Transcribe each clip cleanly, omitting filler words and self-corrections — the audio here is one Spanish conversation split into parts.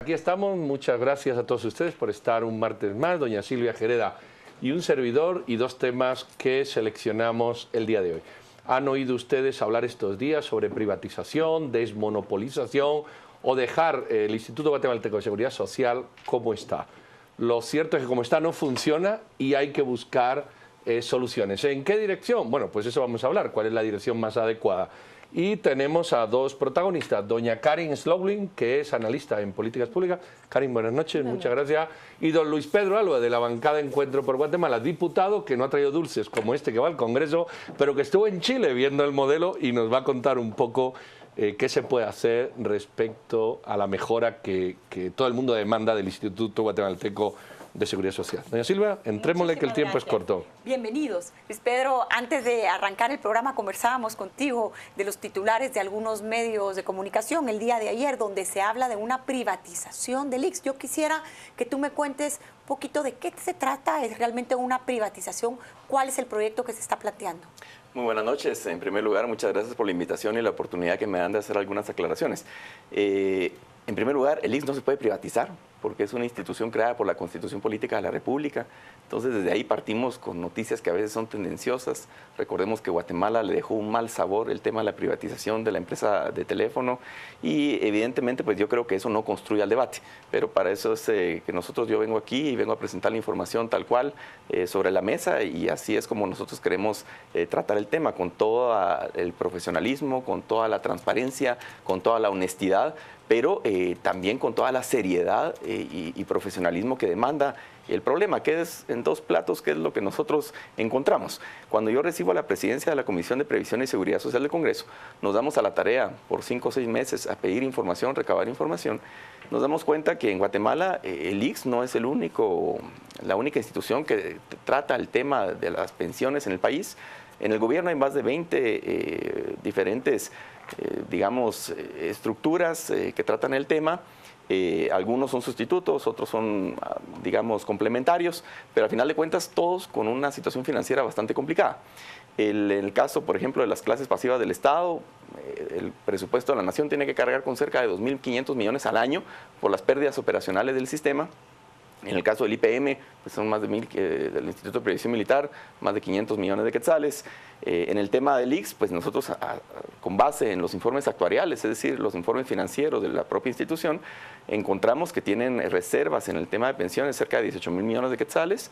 Aquí estamos, muchas gracias a todos ustedes por estar un martes más, doña Silvia Gereda y un servidor, y dos temas que seleccionamos el día de hoy. Han oído ustedes hablar estos días sobre privatización, desmonopolización o dejar el Instituto Guatemalteco de Seguridad Social como está. Lo cierto es que como está no funciona y hay que buscar soluciones. ¿En qué dirección? Bueno, pues eso vamos a hablar, cuál es la dirección más adecuada. Y tenemos a dos protagonistas, doña Karin Slowling, que es analista en políticas públicas. Karin, buenas noches, muchas gracias. Y don Luis Pedro Alba, de la bancada Encuentro por Guatemala, diputado, que no ha traído dulces como este que va al Congreso, pero que estuvo en Chile viendo el modelo y nos va a contar un poco qué se puede hacer respecto a la mejora que todo el mundo demanda del Instituto Guatemalteco de Seguridad Social. Doña Silvia, entrémosle que el tiempo es corto. Bienvenidos. Luis Pedro, antes de arrancar el programa conversábamos contigo de los titulares de algunos medios de comunicación el día de ayer, donde se habla de una privatización del ICS. Yo quisiera que tú me cuentes un poquito de qué se trata. ¿Es realmente una privatización? ¿Cuál es el proyecto que se está planteando? Muy buenas noches. En primer lugar, muchas gracias por la invitación y la oportunidad que me dan de hacer algunas aclaraciones. En primer lugar, el ICS no se puede privatizar porque es una institución creada por la Constitución Política de la República. Entonces, desde ahí partimos con noticias que a veces son tendenciosas. Recordemos que Guatemala le dejó un mal sabor el tema de la privatización de la empresa de teléfono y evidentemente pues yo creo que eso no construye al debate. Pero para eso es que yo vengo aquí y vengo a presentar la información tal cual sobre la mesa, y así es como nosotros queremos tratar el tema, con todo el profesionalismo, con toda la transparencia, con toda la honestidad, pero también con toda la seriedad y profesionalismo que demanda el problema, que es en dos platos, que es lo que nosotros encontramos. Cuando yo recibo la presidencia de la Comisión de Previsión y Seguridad Social del Congreso, nos damos a la tarea por 5 o 6 meses a pedir información, recabar información. Nos damos cuenta que en Guatemala el ICS no es la única institución que trata el tema de las pensiones en el país. En el gobierno hay más de 20 diferentes estructuras que tratan el tema. Algunos son sustitutos, otros son, digamos, complementarios, pero al final de cuentas todos con una situación financiera bastante complicada. En el caso, por ejemplo, de las clases pasivas del Estado, el presupuesto de la Nación tiene que cargar con cerca de 2.500 millones al año por las pérdidas operacionales del sistema. En el caso del IPM, pues son más de 1.000, del Instituto de Previsión Militar, más de 500 millones de quetzales. En el tema del ICS, pues nosotros, con base en los informes actuariales, es decir, los informes financieros de la propia institución, encontramos que tienen reservas en el tema de pensiones cerca de 18.000 millones de quetzales,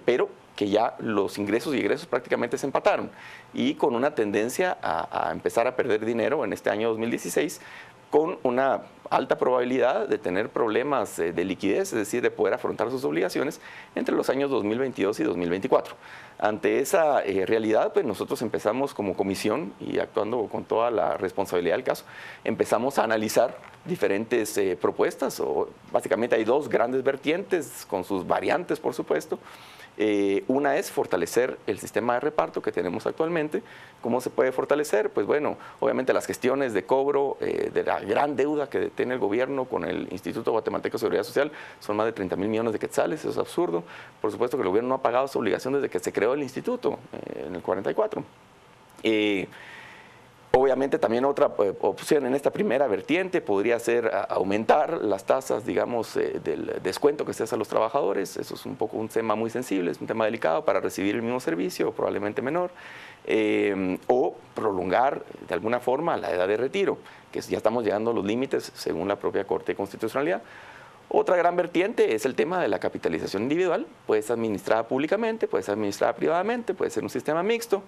pero que ya los ingresos y egresos prácticamente se empataron, y con una tendencia a empezar a perder dinero en este año 2016, con una alta probabilidad de tener problemas de liquidez, es decir, de poder afrontar sus obligaciones entre los años 2022 y 2024. Ante esa realidad, pues nosotros empezamos como comisión, y actuando con toda la responsabilidad del caso, empezamos a analizar diferentes propuestas. Básicamente hay dos grandes vertientes, con sus variantes, por supuesto. Una es fortalecer el sistema de reparto que tenemos actualmente. ¿Cómo se puede fortalecer? Pues bueno, obviamente las gestiones de cobro de la gran deuda que tiene el gobierno con el Instituto Guatemalteco de Seguridad Social son más de 30.000 millones de quetzales, eso es absurdo. Por supuesto que el gobierno no ha pagado su obligación desde que se creó el instituto, en el 44. Obviamente también otra opción en esta primera vertiente podría ser aumentar las tasas, digamos, del descuento que se hace a los trabajadores. Eso es un tema muy sensible, es un tema delicado para recibir el mismo servicio, probablemente menor. O prolongar de alguna forma la edad de retiro, que ya estamos llegando a los límites según la propia Corte de Constitucionalidad. Otra gran vertiente es el tema de la capitalización individual. Puede ser administrada públicamente, puede ser administrada privadamente, puede ser un sistema mixto,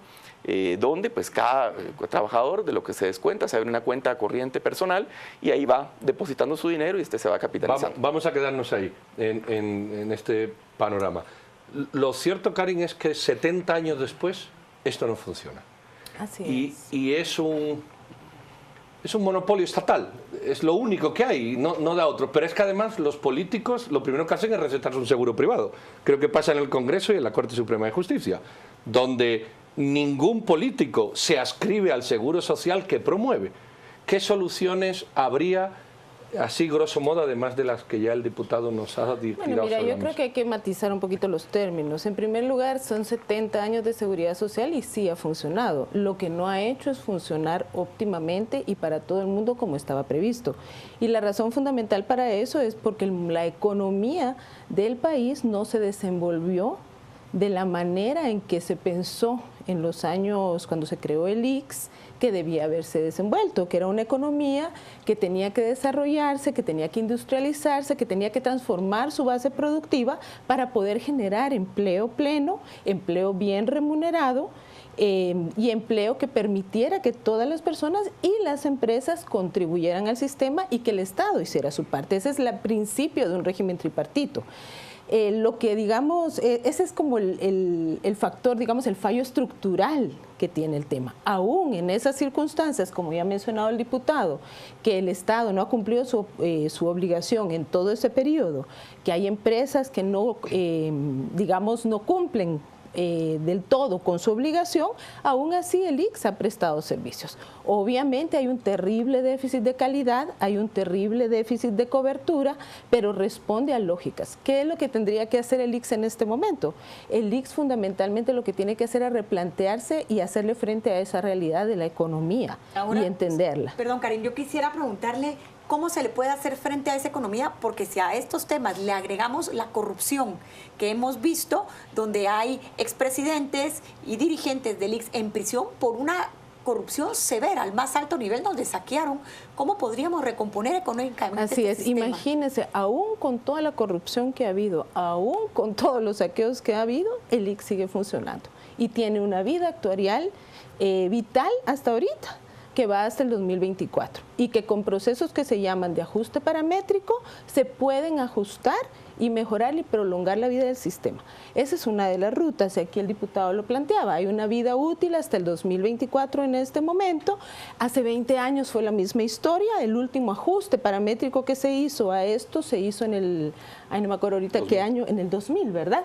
donde pues cada trabajador de lo que se descuenta se abre una cuenta corriente personal y ahí va depositando su dinero y se va capitalizando. Vamos a quedarnos ahí, en este panorama. Lo cierto, Karin, es que 70 años después esto no funciona. Así es. Y es un monopolio estatal, es lo único que hay, no da otro. Pero es que además los políticos lo primero que hacen es recetarse un seguro privado. Creo que pasa en el Congreso y en la Corte Suprema de Justicia, donde ningún político se adscribe al seguro social que promueve. ¿Qué soluciones habría Así, grosso modo, además de las que ya el diputado nos ha tirado. Bueno, mira, yo creo que hay que matizar un poquito los términos. En primer lugar, son 70 años de seguridad social y sí ha funcionado. Lo que no ha hecho es funcionar óptimamente y para todo el mundo como estaba previsto. Y la razón fundamental para eso es porque la economía del país no se desenvolvió de la manera en que se pensó en los años cuando se creó el ICS, que debía haberse desenvuelto, que era una economía que tenía que desarrollarse, que tenía que industrializarse, que tenía que transformar su base productiva para poder generar empleo pleno, empleo bien remunerado, y empleo que permitiera que todas las personas y las empresas contribuyeran al sistema y que el Estado hiciera su parte. Ese es el principio de un régimen tripartito. Lo que digamos, ese es como el factor, digamos, el fallo estructural que tiene el tema. Aún en esas circunstancias, como ya ha mencionado el diputado, que el Estado no ha cumplido su obligación en todo ese periodo, que hay empresas que no, digamos, no cumplen del todo con su obligación, aún así el ICS ha prestado servicios. Obviamente hay un terrible déficit de calidad, hay un terrible déficit de cobertura, pero responde a lógicas. ¿Qué es lo que tendría que hacer el ICS en este momento? El ICS fundamentalmente lo que tiene que hacer es replantearse y hacerle frente a esa realidad de la economía. Ahora, y entenderla. Perdón, Karin, yo quisiera preguntarle ¿cómo se le puede hacer frente a esa economía? Porque si a estos temas le agregamos la corrupción que hemos visto, donde hay expresidentes y dirigentes del ICS en prisión por una corrupción severa, al más alto nivel, donde saquearon, ¿cómo podríamos recomponer económicamente Así es, sistema? Imagínense, aún con toda la corrupción que ha habido, aún con todos los saqueos que ha habido, el ICS sigue funcionando y tiene una vida actuarial vital hasta ahorita, que va hasta el 2024 y que con procesos que se llaman de ajuste paramétrico se pueden ajustar y mejorar y prolongar la vida del sistema. Esa es una de las rutas, y aquí el diputado lo planteaba, hay una vida útil hasta el 2024 en este momento. Hace 20 años fue la misma historia, el último ajuste paramétrico que se hizo a esto se hizo en el, no me acuerdo ahorita 2000. Qué año, en el 2000, ¿verdad?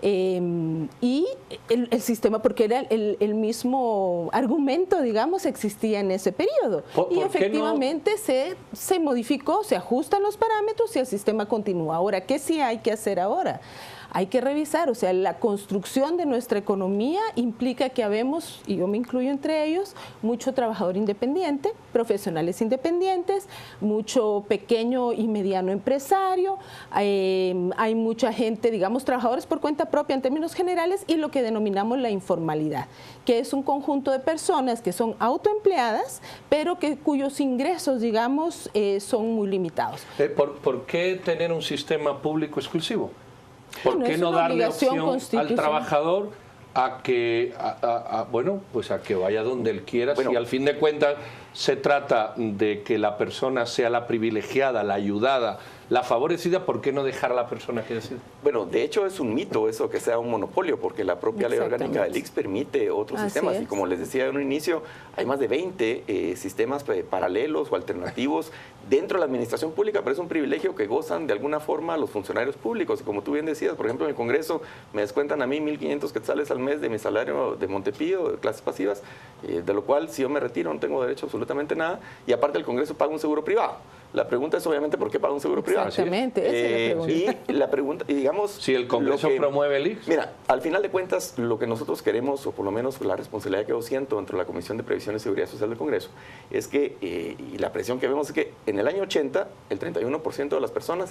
Y el sistema, porque era el mismo argumento, digamos, existía en ese periodo. Y efectivamente se modificó, se ajustan los parámetros y el sistema continúa. Ahora, ¿qué sí hay que hacer ahora? Hay que revisar, o sea, la construcción de nuestra economía implica que habemos, y yo me incluyo entre ellos, mucho trabajador independiente, profesionales independientes, mucho pequeño y mediano empresario, hay mucha gente, digamos, trabajadores por cuenta propia en términos generales, y lo que denominamos la informalidad, que es un conjunto de personas que son autoempleadas, pero cuyos ingresos, digamos, son muy limitados. ¿Por qué tener un sistema público exclusivo? ¿Por qué no darle opción al trabajador a que, bueno, pues a que vaya donde él quiera? Bueno, si al fin de cuentas se trata de que la persona sea la privilegiada, la ayudada, la favorecida, ¿por qué no dejar a la persona que decida? Bueno, de hecho es un mito eso que sea un monopolio, porque la propia ley orgánica del ICS permite otros sistemas. Y como les decía en un inicio, hay más de 20 sistemas paralelos o alternativos dentro de la administración pública, pero es un privilegio que gozan de alguna forma los funcionarios públicos. Y como tú bien decías, por ejemplo, en el Congreso me descuentan a mí 1.500 quetzales al mes de mi salario de Montepío, de clases pasivas, de lo cual si yo me retiro no tengo derecho a absolutamente nada, y aparte el Congreso paga un seguro privado. La pregunta es obviamente ¿por qué paga un seguro privado? Exactamente, esa es la pregunta. Y la pregunta, y digamos... Si el Congreso promueve el ICS. Mira, al final de cuentas, lo que nosotros queremos, o por lo menos la responsabilidad que yo siento dentro de la Comisión de Previsión y Seguridad Social del Congreso, es que, y la presión que vemos es que en el año 80, el 31% de las personas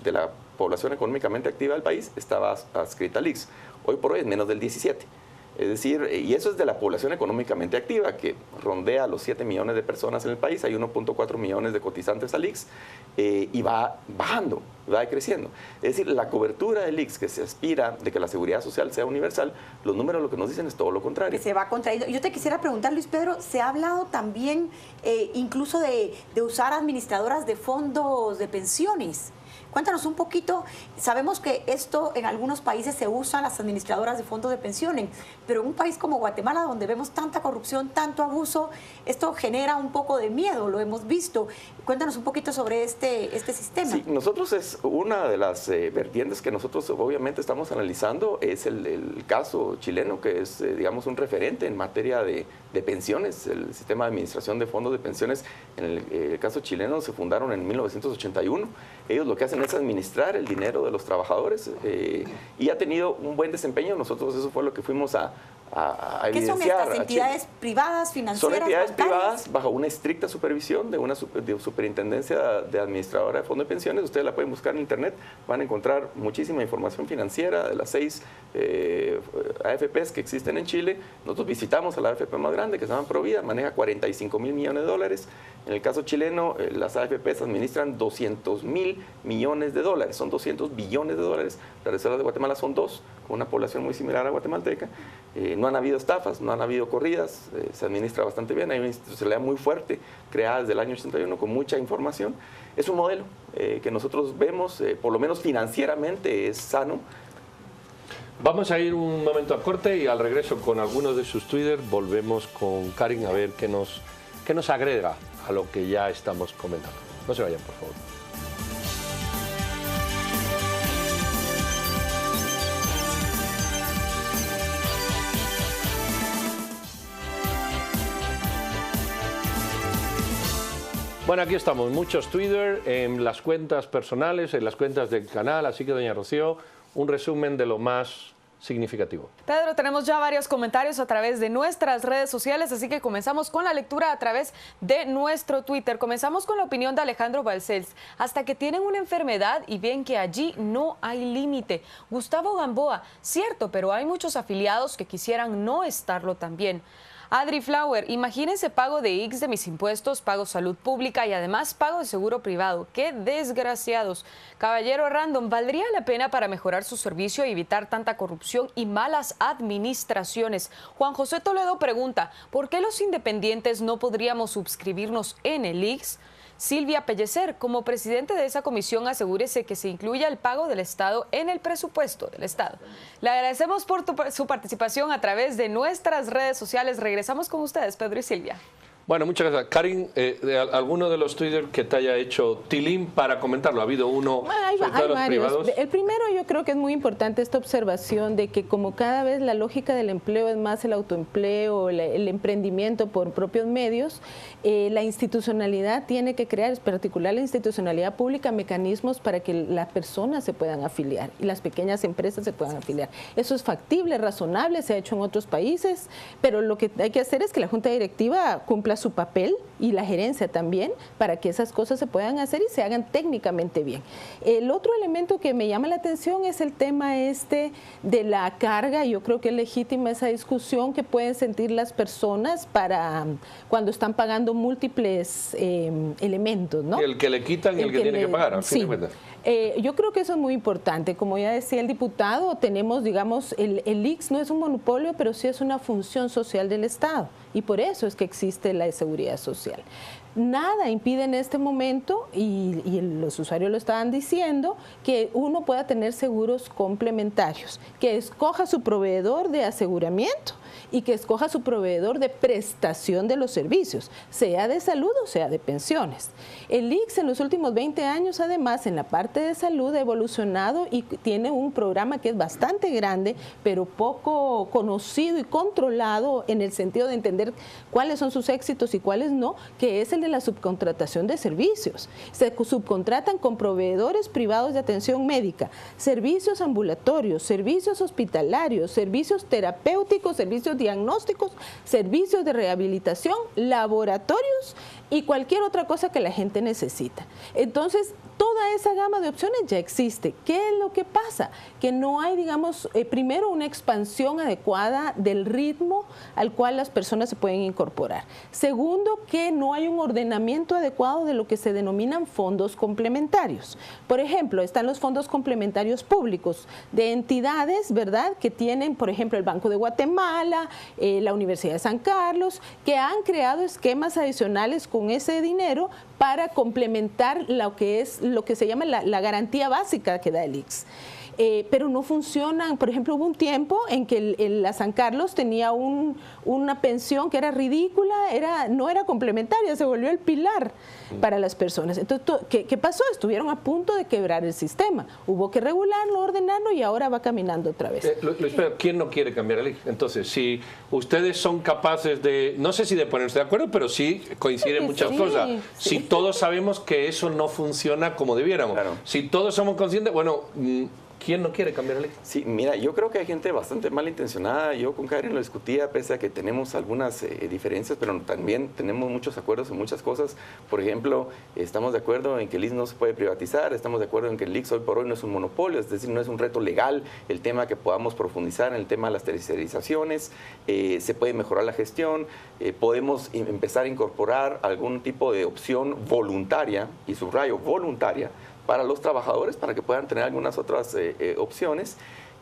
de la población económicamente activa del país estaba adscrita al ICS. Hoy por hoy es menos del 17%. Es decir, y eso es de la población económicamente activa, que rondea los 7 millones de personas en el país, hay 1.4 millones de cotizantes al ICS, y va bajando, va creciendo. Es decir, la cobertura del ICS, que se aspira de que la seguridad social sea universal, los números lo que nos dicen es todo lo contrario. Que se va contrayendo. Yo te quisiera preguntar, Luis Pedro, se ha hablado también incluso de usar administradoras de fondos de pensiones. Cuéntanos un poquito, sabemos que esto en algunos países se usa las administradoras de fondos de pensiones, pero en un país como Guatemala, donde vemos tanta corrupción, tanto abuso, esto genera un poco de miedo, lo hemos visto. Cuéntanos un poquito sobre este sistema. Sí, nosotros es una de las vertientes que nosotros obviamente estamos analizando, es el caso chileno, que es, digamos, un referente en materia de pensiones. El sistema de administración de fondos de pensiones, en el caso chileno, se fundaron en 1981. Ellos lo que hacen es administrar el dinero de los trabajadores y ha tenido un buen desempeño. Nosotros eso fue lo que fuimos a ¿Qué evidenciar. son estas entidades privadas, financieras, Son entidades bancarias? privadas bajo una estricta supervisión de una superintendencia de administradora de fondos de pensiones. Ustedes la pueden buscar en internet, van a encontrar muchísima información financiera de las 6 AFPs que existen en Chile. Nosotros visitamos a la AFP más grande, que se llama Provida, maneja 45 mil millones de dólares. En el caso chileno, las AFPs administran 200 mil millones de dólares, son 200 billones de dólares. Las reservas de Guatemala son 2, con una población muy similar a guatemalteca. No han habido estafas, no han habido corridas, se administra bastante bien. Hay una institucionalidad muy fuerte, creada desde el año 81, con mucha información. Es un modelo que nosotros vemos, por lo menos financieramente, es sano. Vamos a ir un momento a corte y al regreso con algunos de sus Twitter volvemos con Karin a ver qué nos agrega a lo que ya estamos comentando. No se vayan, por favor. Bueno, aquí estamos, muchos Twitter, en las cuentas personales, en las cuentas del canal, así que doña Rocío, un resumen de lo más significativo. Pedro, tenemos ya varios comentarios a través de nuestras redes sociales, así que comenzamos con la lectura a través de nuestro Twitter. Comenzamos con la opinión de Alejandro Balcells. Hasta que tienen una enfermedad y ven que allí no hay límite. Gustavo Gamboa, cierto, pero hay muchos afiliados que quisieran no estarlo también. Adri Flower, imagínense pago de IX de mis impuestos, pago salud pública y además pago de seguro privado. ¡Qué desgraciados! Caballero Random, ¿valdría la pena para mejorar su servicio y evitar tanta corrupción y malas administraciones? Juan José Toledo pregunta, ¿por qué los independientes no podríamos suscribirnos en el IX? Silvia Pellecer, como presidente de esa comisión, asegúrese que se incluya el pago del Estado en el presupuesto del Estado. Le agradecemos por su participación a través de nuestras redes sociales. Regresamos con ustedes, Pedro y Silvia. Bueno, muchas gracias. Karin, ¿alguno de los Twitter que te haya hecho tilín para comentarlo? ¿Ha habido uno sobre los privados? El primero, yo creo que es muy importante esta observación de que como cada vez la lógica del empleo es más el autoempleo, el emprendimiento por propios medios, la institucionalidad tiene que crear, en particular la institucionalidad pública, mecanismos para que las personas se puedan afiliar y las pequeñas empresas se puedan afiliar. Eso es factible, razonable, se ha hecho en otros países, pero lo que hay que hacer es que la Junta Directiva cumpla su papel y la gerencia también para que esas cosas se puedan hacer y se hagan técnicamente bien. El otro elemento que me llama la atención es el tema de la carga. Yo creo que es legítima esa discusión que pueden sentir las personas para cuando están pagando múltiples elementos, ¿no? El que le quitan y el que tiene que pagar, a fin de cuentas. Yo creo que eso es muy importante. Como ya decía el diputado, tenemos, digamos, el IX no es un monopolio, pero sí es una función social del Estado. Y por eso es que existe la seguridad social. Nada impide en este momento, y los usuarios lo estaban diciendo, que uno pueda tener seguros complementarios, que escoja su proveedor de aseguramiento y que escoja su proveedor de prestación de los servicios, sea de salud o sea de pensiones. El IX en los últimos 20 años, además, en la parte de salud ha evolucionado y tiene un programa que es bastante grande, pero poco conocido y controlado en el sentido de entender cuáles son sus éxitos y cuáles no, que es el de la subcontratación de servicios. Se subcontratan con proveedores privados de atención médica, servicios ambulatorios, servicios hospitalarios, servicios terapéuticos, servicios diagnósticos, servicios de rehabilitación, laboratorios y cualquier otra cosa que la gente necesita. Entonces, toda esa gama de opciones ya existe. ¿Qué es lo que pasa? Que no hay, digamos, primero una expansión adecuada del ritmo al cual las personas se pueden incorporar. Segundo, que no hay un ordenamiento adecuado de lo que se denominan fondos complementarios. Por ejemplo, están los fondos complementarios públicos de entidades, ¿verdad?, que tienen, por ejemplo, el Banco de Guatemala, la Universidad de San Carlos, que han creado esquemas adicionales con ese dinero para complementar lo que se llama la garantía básica que da el ICS. Pero no funcionan. Por ejemplo, hubo un tiempo en que la San Carlos tenía una pensión que era ridícula, no era complementaria, se volvió el pilar para las personas. Entonces, ¿qué pasó? Estuvieron a punto de quebrar el sistema. Hubo que regularlo, ordenarlo y ahora va caminando otra vez. ¿Quién no quiere cambiar el ICS? Entonces, si ustedes son capaces de, no sé si de ponerse de acuerdo, pero sí coinciden muchas cosas. Sí. Si todos sabemos que eso no funciona como debiéramos, claro. Si todos somos conscientes, bueno, ¿quién no quiere cambiar el ICS? Sí, mira, yo creo que hay gente bastante malintencionada. Yo con Karen lo discutía, pese a que tenemos algunas diferencias, pero también tenemos muchos acuerdos en muchas cosas. Por ejemplo, estamos de acuerdo en que el ICS no se puede privatizar, estamos de acuerdo en que el ICS hoy por hoy no es un monopolio, es decir, no es un reto legal el tema que podamos profundizar en el tema de las tercerizaciones, se puede mejorar la gestión, podemos empezar a incorporar algún tipo de opción voluntaria, y subrayo, voluntaria, para los trabajadores, para que puedan tener algunas otras opciones.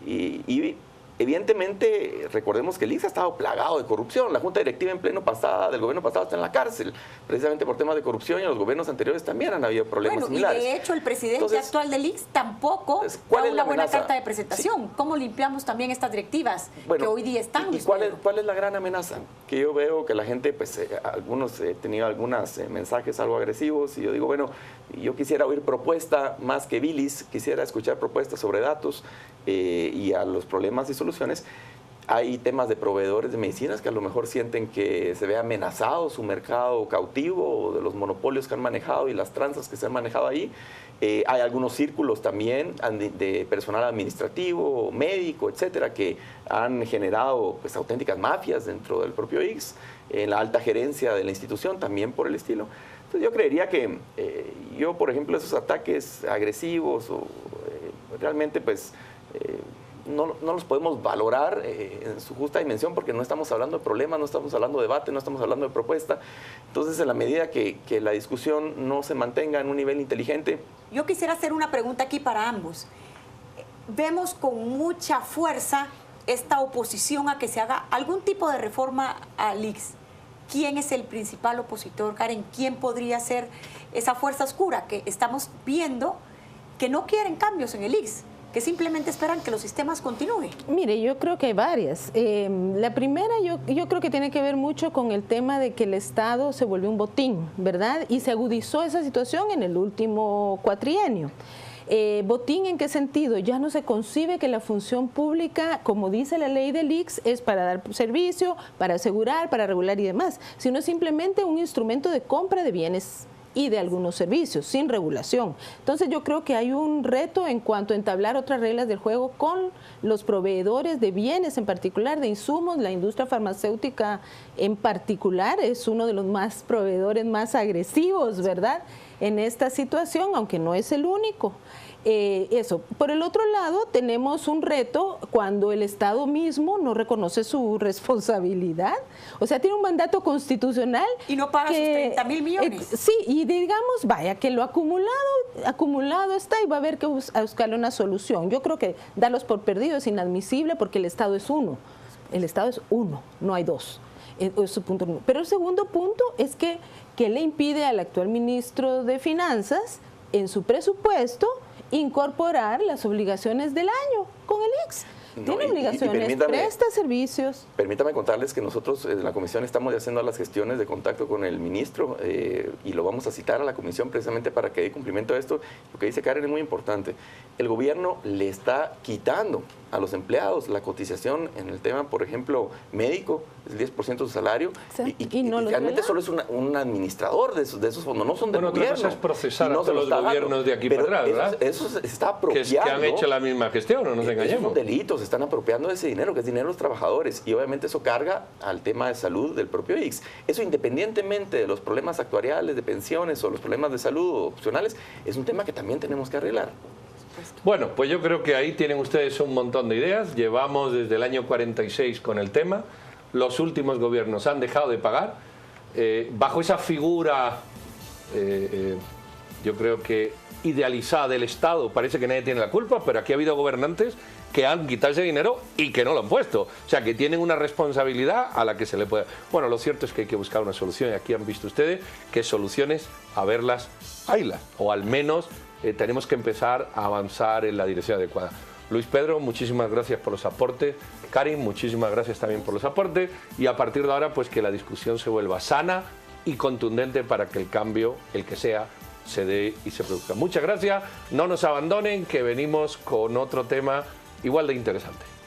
Y evidentemente, recordemos que el ICS ha estado plagado de corrupción. La Junta Directiva del gobierno pasado está en la cárcel, precisamente por temas de corrupción, y en los gobiernos anteriores también han habido problemas similares. Y de hecho, el presidente actual del ICS tampoco da una buena carta de presentación. Sí. ¿Cómo limpiamos también estas directivas que hoy día están? ¿Y cuál es la gran amenaza? Que yo veo que la gente, pues, algunos he tenido algunos mensajes algo agresivos, y yo digo, bueno, yo quisiera oír propuesta más que bilis, quisiera escuchar propuestas sobre datos y a los problemas y soluciones. Hay temas de proveedores de medicinas que a lo mejor sienten que se ve amenazado su mercado cautivo de los monopolios que han manejado y las tranzas que se han manejado ahí. Hay algunos círculos también de personal administrativo, médico, etcétera, que han generado, pues, auténticas mafias dentro del propio ICS, en la alta gerencia de la institución también por el estilo. Entonces yo creería que por ejemplo, esos ataques agresivos realmente, pues, no los podemos valorar en su justa dimensión, porque no estamos hablando de problemas, no estamos hablando de debate, no estamos hablando de propuesta. Entonces, en la medida que la discusión no se mantenga en un nivel inteligente. Yo quisiera hacer una pregunta aquí para ambos. Vemos con mucha fuerza esta oposición a que se haga algún tipo de reforma al ICS. ¿Quién es el principal opositor, Karen? ¿Quién podría ser esa fuerza oscura que estamos viendo que no quieren cambios en el ICS, que simplemente esperan que los sistemas continúen? Mire, yo creo que hay varias. La primera, yo creo que tiene que ver mucho con el tema de que el Estado se volvió un botín, ¿verdad? Y se agudizó esa situación en el último cuatrienio. ¿Botín en qué sentido? Ya no se concibe que la función pública, como dice la ley del ICS, es para dar servicio, para asegurar, para regular y demás, sino simplemente un instrumento de compra de bienes y de algunos servicios, sin regulación. Entonces yo creo que hay un reto en cuanto a entablar otras reglas del juego con los proveedores de bienes, en particular de insumos. La industria farmacéutica en particular es uno de los proveedores más agresivos, ¿verdad?, en esta situación, aunque no es el único. Eso. Por el otro lado, tenemos un reto cuando el Estado mismo no reconoce su responsabilidad. O sea, tiene un mandato constitucional. Y no paga sus 30.000 millones. Sí, y digamos, vaya, que lo acumulado está y va a haber que buscarle una solución. Yo creo que darlos por perdidos es inadmisible, porque el Estado es uno. El Estado es uno, no hay dos. Es su punto número. Pero el segundo punto es que le impide al actual ministro de Finanzas en su presupuesto incorporar las obligaciones del año con el ICS. Tiene obligaciones, presta servicios. Permítame contarles que nosotros en la comisión estamos haciendo las gestiones de contacto con el ministro y lo vamos a citar a la comisión precisamente para que dé cumplimiento a esto. Lo que dice Karen es muy importante. El gobierno le está quitando a los empleados la cotización en el tema, por ejemplo, médico, el 10% de su salario, y no realmente solo es un administrador de esos fondos, no son del gobierno. Bueno, es procesar a todos los gobiernos de aquí para atrás, ¿verdad? Eso se está apropiando. Que han hecho la misma gestión, no nos engañemos. Esos delitos, se están apropiando de ese dinero, que es dinero de los trabajadores, y obviamente eso carga al tema de salud del propio ICS. Eso, independientemente de los problemas actuariales, de pensiones o los problemas de salud opcionales, es un tema que también tenemos que arreglar. Bueno, pues yo creo que ahí tienen ustedes un montón de ideas. Llevamos desde el año 46 con el tema. Los últimos gobiernos han dejado de pagar. Bajo esa figura, yo creo que idealizada del Estado, parece que nadie tiene la culpa, pero aquí ha habido gobernantes que han quitado ese dinero y que no lo han puesto. O sea, que tienen una responsabilidad a la que se le puede... Bueno, lo cierto es que hay que buscar una solución y aquí han visto ustedes que soluciones, a verlas, haylas. O al menos tenemos que empezar a avanzar en la dirección adecuada. Luis Pedro, muchísimas gracias por los aportes. Karin, muchísimas gracias también por los aportes. Y a partir de ahora, pues que la discusión se vuelva sana y contundente para que el cambio, el que sea, se dé y se produzca. Muchas gracias, no nos abandonen, que venimos con otro tema igual de interesante.